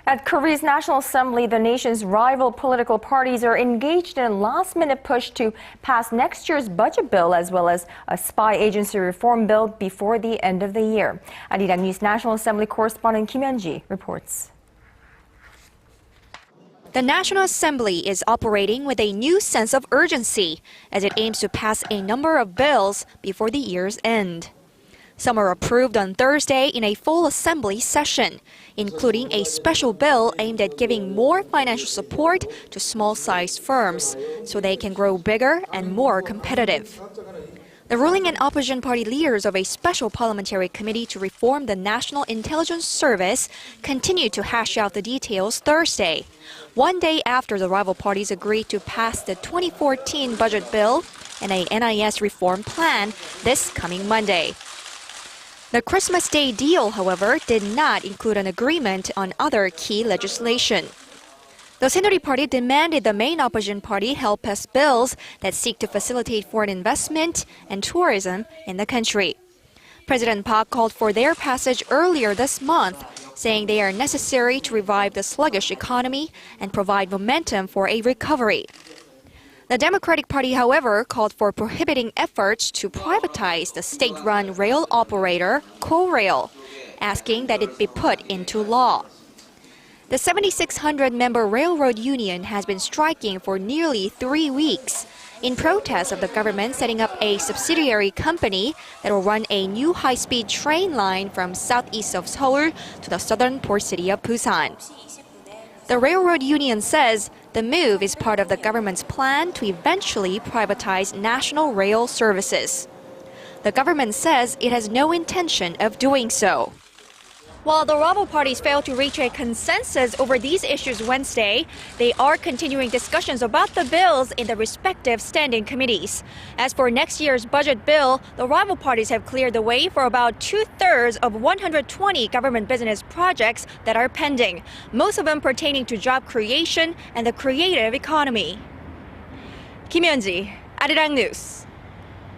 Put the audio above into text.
At Korea's National Assembly, the nation's rival political parties are engaged in a last-minute push to pass next year's budget bill as well as a spy agency reform bill before the end of the year. Arirang News National Assembly correspondent Kim Yeon-ji reports. The National Assembly is operating with a new sense of urgency as it aims to pass a number of bills before the year's end. Some are approved on Thursday in a full assembly session, including a special bill aimed at giving more financial support to small-sized firms so they can grow bigger and more competitive. The ruling and opposition party leaders of a special parliamentary committee to reform the National Intelligence Service continued to hash out the details Thursday, one day after the rival parties agreed to pass the 2014 budget bill and a NIS reform plan this coming Monday. The Christmas Day deal, however, did not include an agreement on other key legislation. The Saenuri Party demanded the main opposition party help pass bills that seek to facilitate foreign investment and tourism in the country. President Park called for their passage earlier this month, saying they are necessary to revive the sluggish economy and provide momentum for a recovery. The Democratic Party, however, called for prohibiting efforts to privatize the state-run rail operator, Korail, asking that it be put into law. The 7,600-member railroad union has been striking for nearly 3 weeks in protest of the government setting up a subsidiary company that will run a new high-speed train line from southeast of Seoul to the southern port city of Busan. The railroad union says the move is part of the government's plan to eventually privatize national rail services. The government says it has no intention of doing so. While the rival parties failed to reach a consensus over these issues Wednesday, they are continuing discussions about the bills in the respective standing committees. As for next year's budget bill, the rival parties have cleared the way for about 2/3 of 120 government business projects that are pending, most of them pertaining to job creation and the creative economy. Kim Yeon-ji, Arirang News.